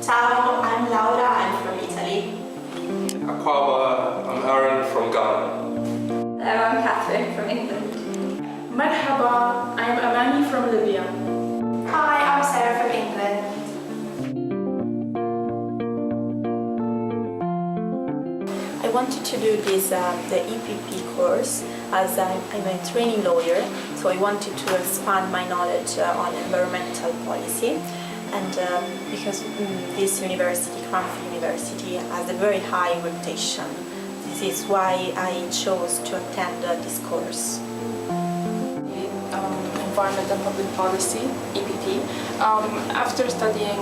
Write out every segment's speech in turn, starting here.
Ciao, I'm Laura, I'm from Italy. Akwawa, I'm Aaron from Ghana. Hello, I'm Catherine from England. Marhaba, I'm Amani from Libya. Hi, I'm Sarah from England. I wanted to do this, the EPP course, as I'm a training lawyer, so I wanted to expand my knowledge on environmental policy. And because this university, Cranfield University, has a very high reputation. This is why I chose to attend this course. Environment and Public Policy, EPP. After studying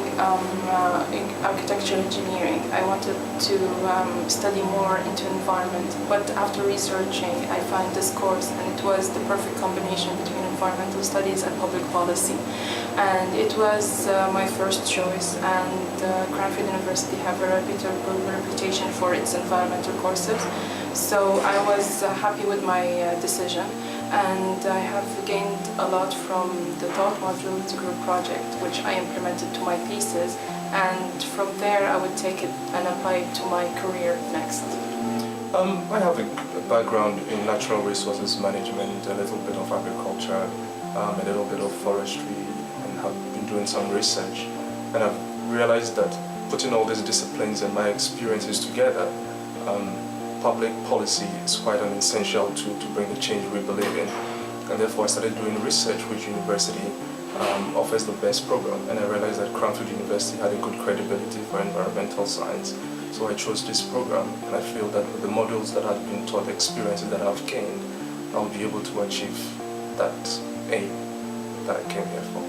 architectural engineering, I wanted to study more into environment, but after researching, I found this course, and it was the perfect combination between environmental studies and public policy. And it was my first choice, and Cranfield University have a reputation for its environmental courses, so I was happy with my decision. And I have gained a lot from the thought module to group project, which I implemented to my thesis, and from there I would take it and apply it to my career next. I have a background in natural resources management, a little bit of agriculture, a little bit of forestry, and have been doing some research. And I've realized that putting all these disciplines and my experiences together, public policy is quite an essential tool to bring the change we believe in. And therefore I started doing research which university offers the best program, and I realized that Cranfield University had a good credibility for environmental science. So I chose this program, and I feel that with the modules that I've been taught, the experiences that I've gained, I'll be able to achieve that aim that I came here for.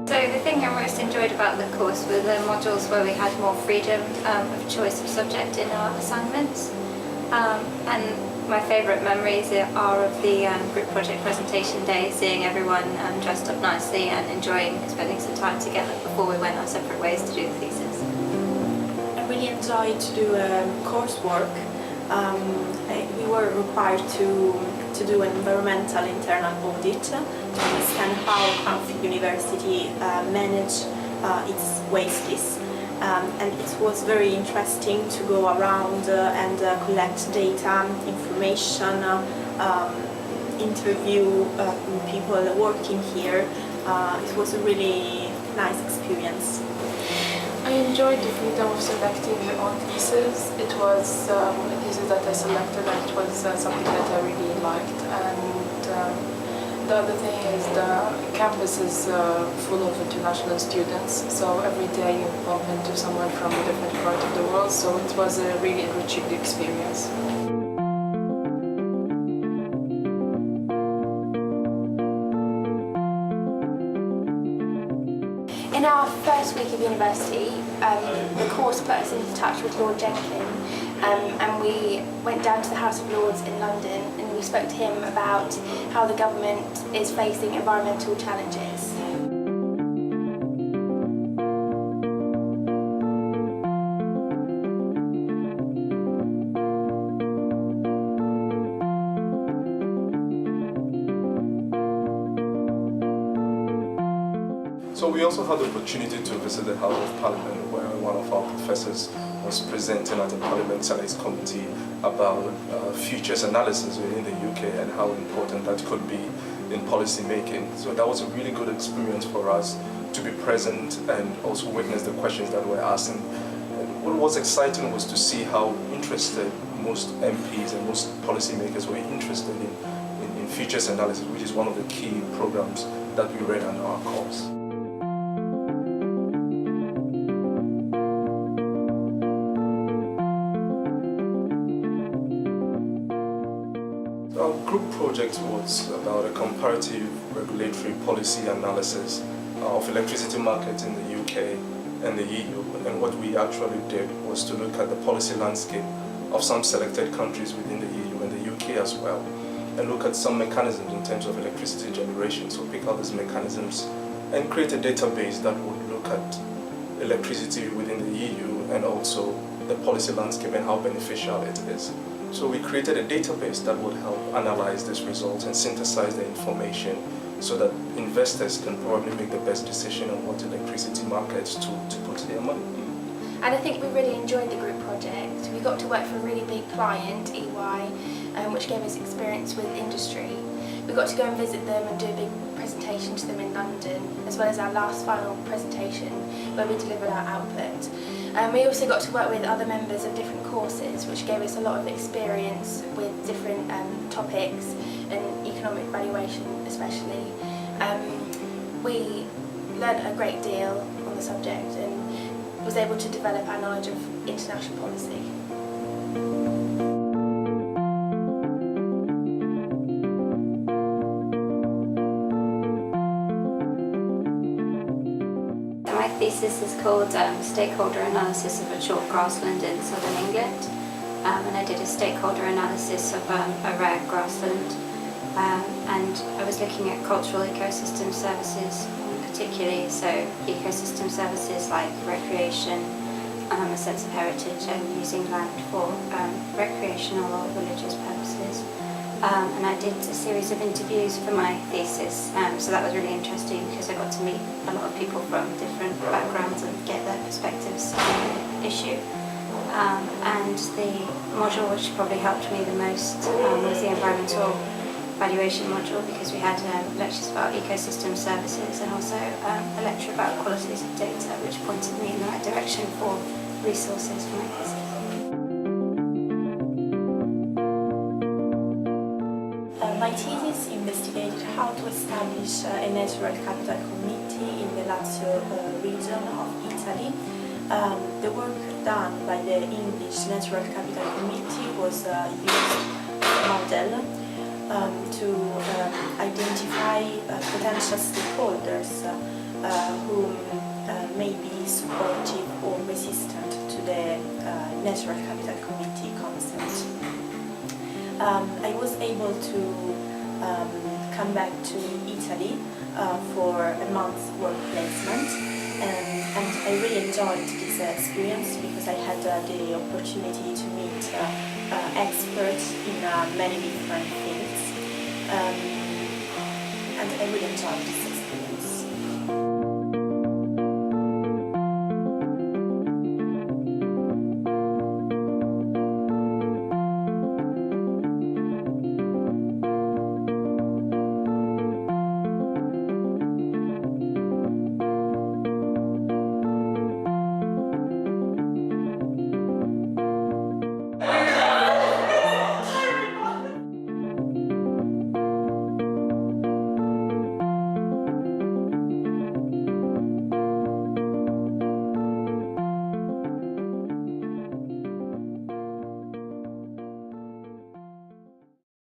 So the thing I most enjoyed about the course were the modules where we had more freedom of choice of subject in our assignments. And my favourite memories are of the group project presentation day, seeing everyone dressed up nicely and enjoying spending some time together before we went our separate ways to do the thesis. I really enjoyed to do coursework. We were required to do an environmental internal audit to understand how Cranfield University manage its wastes. And it was very interesting to go around and collect data, information, interview people working here. It was a really nice experience. I enjoyed the freedom of selecting your own thesis. It was a thesis that I selected, and it was something that I really liked. And the other thing is the campus is full of international students, so every day you bump into someone from a different part of the world, so it was a really enriching experience. In our first week of university, the course put us into touch with Lord Jenkin, and we went down to the House of Lords in London, and we spoke to him about how the government is facing environmental challenges. So we also had the opportunity to visit the House of Parliament, where one of our professors was presenting at the Parliament Select Committee about futures analysis within the UK and how important that could be in policy making. So that was a really good experience for us to be present and also witness the questions that were asked. And what was exciting was to see how interested most MPs and most policymakers were interested in futures analysis, which is one of the key programs that we read on our course. Our group project was about a comparative regulatory policy analysis of electricity markets in the UK and the EU. And what we actually did was to look at the policy landscape of some selected countries within the EU and the UK as well, and look at some mechanisms in terms of electricity generation. So pick out these mechanisms and create a database that would look at electricity within the EU and also the policy landscape and how beneficial it is. So we created a database that would help analyze these results and synthesize the information so that investors can probably make the best decision on what electricity markets to put their money. And I think we really enjoyed the group project. We got to work for a really big client, EY, which gave us experience with industry. We got to go and visit them and do a big presentation to them in London, as well as our last final presentation where we delivered our output. We also got to work with other members of different courses, which gave us a lot of experience with different topics and economic valuation especially. We learnt a great deal on the subject and was able to develop our knowledge of international policy. My thesis is called Stakeholder Analysis of a Chalk Grassland in Southern England, and I did a stakeholder analysis of a rare grassland, and I was looking at cultural ecosystem services particularly, so ecosystem services like recreation, a sense of heritage, and using land for recreational or religious purposes. And I did a series of interviews for my thesis, so that was really interesting because I got to meet a lot of people from different backgrounds and get their perspectives on the issue. And the module which probably helped me the most was the environmental valuation module, because we had lectures about ecosystem services and also a lecture about qualities of data, which pointed me in the right direction for resources for my thesis. My thesis investigated how to establish a natural capital committee in the Lazio region of Italy. The work done by the English Natural Capital Committee was used as a model to identify potential stakeholders who may be supportive or resistant to the Natural Capital Committee concept. I was able to come back to Italy for a month's work placement, and I really enjoyed this experience because I had the opportunity to meet experts in many different fields, and I really enjoyed this